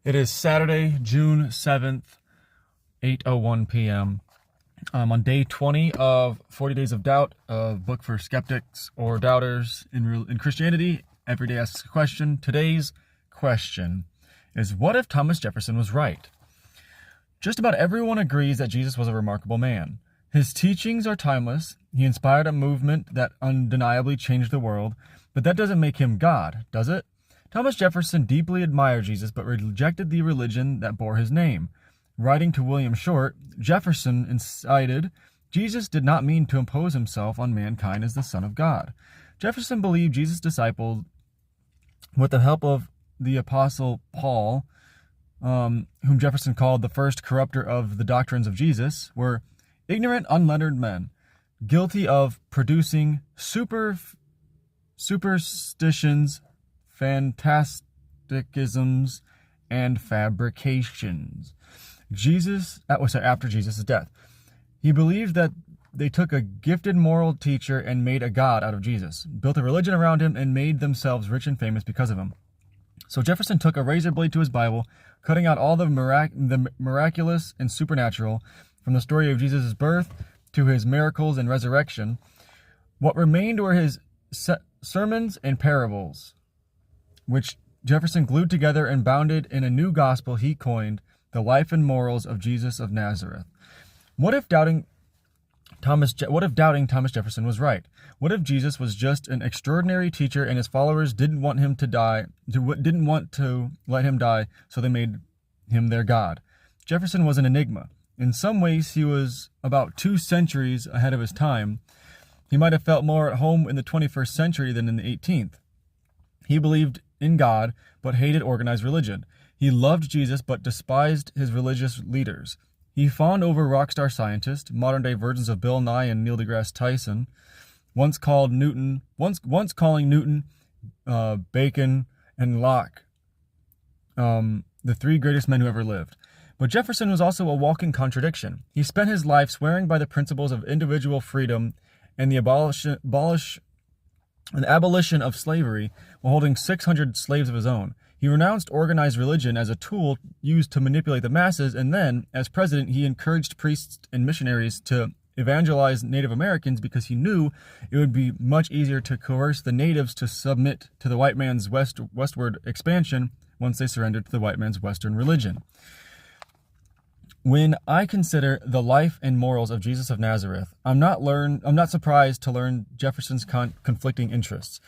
It is Saturday, June 7th, 8:01 p.m. On day 20 of 40 Days of Doubt, a book for skeptics or doubters in Christianity. Every day asks a question. Today's question is, what if Thomas Jefferson was right? Just about everyone agrees that Jesus was a remarkable man. His teachings are timeless. He inspired a movement that undeniably changed the world, but that doesn't make him God, does it? Thomas Jefferson deeply admired Jesus, but rejected the religion that bore his name. Writing to William Short, Jefferson incited, Jesus did not mean to impose himself on mankind as the Son of God. Jefferson believed Jesus' disciples, with the help of the Apostle Paul, whom Jefferson called the first corrupter of the doctrines of Jesus, were ignorant, unlettered men, guilty of producing superstitions, fantasticisms, and fabrications. After Jesus' death, he believed that they took a gifted moral teacher and made a god out of Jesus, built a religion around him, and made themselves rich and famous because of him. So Jefferson took a razor blade to his Bible, cutting out all the miraculous and supernatural from the story of Jesus' birth to his miracles and resurrection. What remained were his sermons and parables, which Jefferson glued together and bounded in a new gospel he coined, the life and morals of Jesus of Nazareth. What if doubting Thomas Jefferson was right? What if Jesus was just an extraordinary teacher and his followers didn't want to let him die, so they made him their God? Jefferson was an enigma. In some ways, he was about 2 centuries ahead of his time. He might have felt more at home in the 21st century than in the 18th. He believed in God, but hated organized religion. He loved Jesus, but despised his religious leaders. He fawned over rock star scientists, modern-day versions of Bill Nye and Neil deGrasse Tyson, once calling Newton, Bacon, and Locke the 3 greatest men who ever lived. But Jefferson was also a walking contradiction. He spent his life swearing by the principles of individual freedom and the abolition of slavery while holding 600 slaves of his own. He renounced organized religion as a tool used to manipulate the masses, and then, as president, he encouraged priests and missionaries to evangelize Native Americans because he knew it would be much easier to coerce the natives to submit to the white man's westward expansion once they surrendered to the white man's Western religion. When I consider the life and morals of Jesus of Nazareth, I'm not surprised to learn Jefferson's conflicting interests.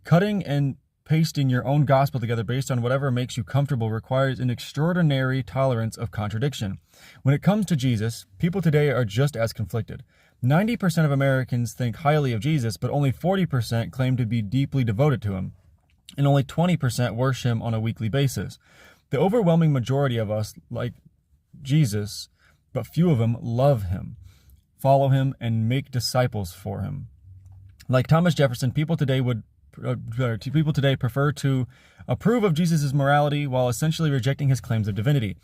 Cutting and pasting your own gospel together based on whatever makes you comfortable requires an extraordinary tolerance of contradiction. When it comes to Jesus, people today are just as conflicted. 90% of Americans think highly of Jesus, but only 40% claim to be deeply devoted to him, and only 20% worship him on a weekly basis. The overwhelming majority of us like Jesus, but few of them love him, follow him, and make disciples for him. Like Thomas Jefferson, people today prefer to approve of Jesus' morality while essentially rejecting his claims of divinity.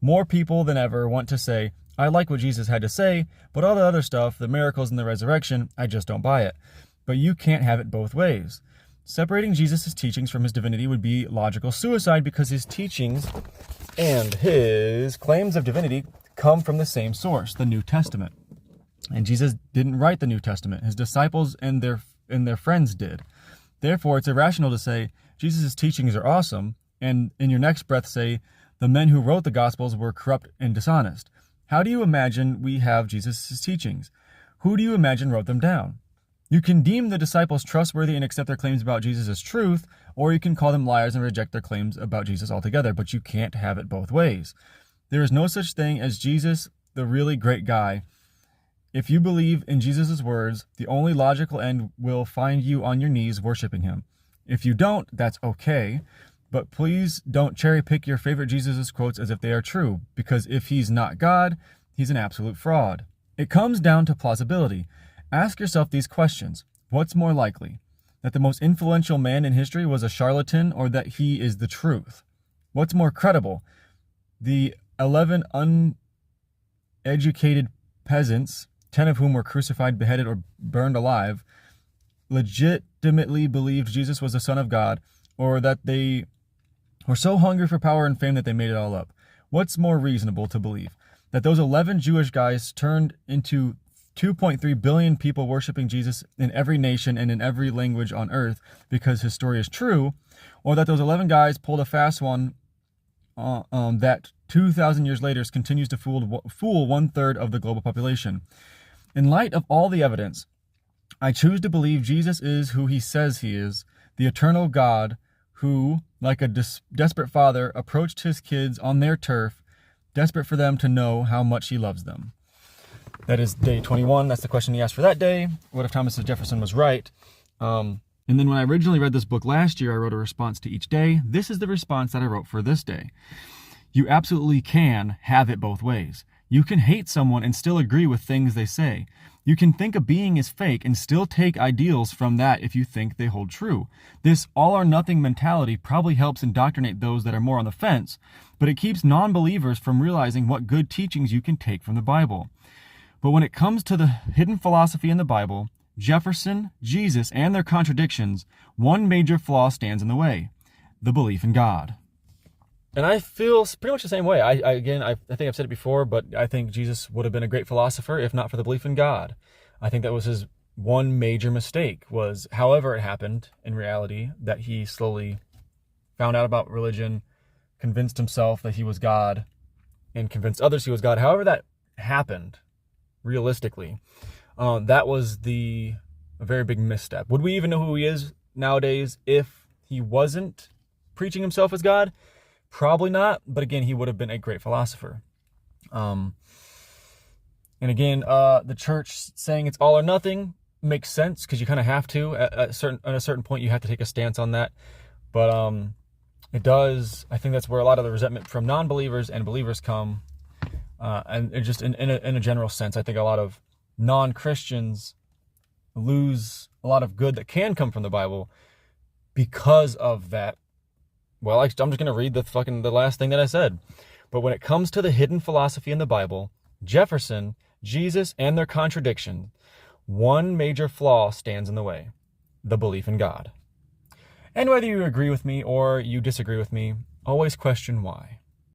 More people than ever want to say, I like what Jesus had to say, but all the other stuff, the miracles and the resurrection, I just don't buy it. But you can't have it both ways. Separating Jesus' teachings from his divinity would be logical suicide because his teachings and his claims of divinity come from the same source, the New Testament. And Jesus didn't write the New Testament. His disciples and their friends did. Therefore, it's irrational to say Jesus' teachings are awesome, and in your next breath say the men who wrote the Gospels were corrupt and dishonest. How do you imagine we have Jesus' teachings? Who do you imagine wrote them down? You can deem the disciples trustworthy and accept their claims about Jesus as truth, or you can call them liars and reject their claims about Jesus altogether, but you can't have it both ways. There is no such thing as Jesus, the really great guy. If you believe in Jesus' words, the only logical end will find you on your knees worshiping him. If you don't, that's okay, but please don't cherry pick your favorite Jesus' quotes as if they are true, because if he's not God, he's an absolute fraud. It comes down to plausibility. Ask yourself these questions. What's more likely? That the most influential man in history was a charlatan, or that he is the truth? What's more credible? The 11 uneducated peasants, 10 of whom were crucified, beheaded, or burned alive, legitimately believed Jesus was the Son of God, or that they were so hungry for power and fame that they made it all up. What's more reasonable to believe? That those 11 Jewish guys turned into 2.3 billion people worshiping Jesus in every nation and in every language on earth because his story is true, or that those 11 guys pulled a fast one that 2,000 years later continues to fool 1/3 of the global population. In light of all the evidence, I choose to believe Jesus is who he says he is, the eternal God who, like a desperate father, approached his kids on their turf, desperate for them to know how much he loves them. That is day 21. That's the question he asked for that day. What if Thomas Jefferson was right? And then when I originally read this book last year, I wrote a response to each day. This is the response that I wrote for this day. You absolutely can have it both ways. You can hate someone and still agree with things they say. You can think a being is fake and still take ideals from that if you think they hold true. This all or nothing mentality probably helps indoctrinate those that are more on the fence, but it keeps non-believers from realizing what good teachings you can take from the Bible. But when it comes to the hidden philosophy in the Bible, Jefferson, Jesus, and their contradictions, one major flaw stands in the way: the belief in God. And I feel pretty much the same way. I think I've said it before, but I think Jesus would have been a great philosopher if not for the belief in God. I think that was his one major mistake, was however it happened in reality, that he slowly found out about religion, convinced himself that he was God, and convinced others he was God. However that happened, realistically, that was a very big misstep. Would we even know who he is nowadays if he wasn't preaching himself as God? Probably not, but again, he would have been a great philosopher. And again, the church saying it's all or nothing makes sense because you kind of have to. At a certain point, you have to take a stance on that. But it does. I think that's where a lot of the resentment from non-believers and believers come. And it just in a general sense, I think a lot of non-Christians lose a lot of good that can come from the Bible because of that. Well, I'm just going to read the last thing that I said. But when it comes to the hidden philosophy in the Bible, Jefferson, Jesus, and their contradiction, one major flaw stands in the way: the belief in God. And whether you agree with me or you disagree with me, always question why.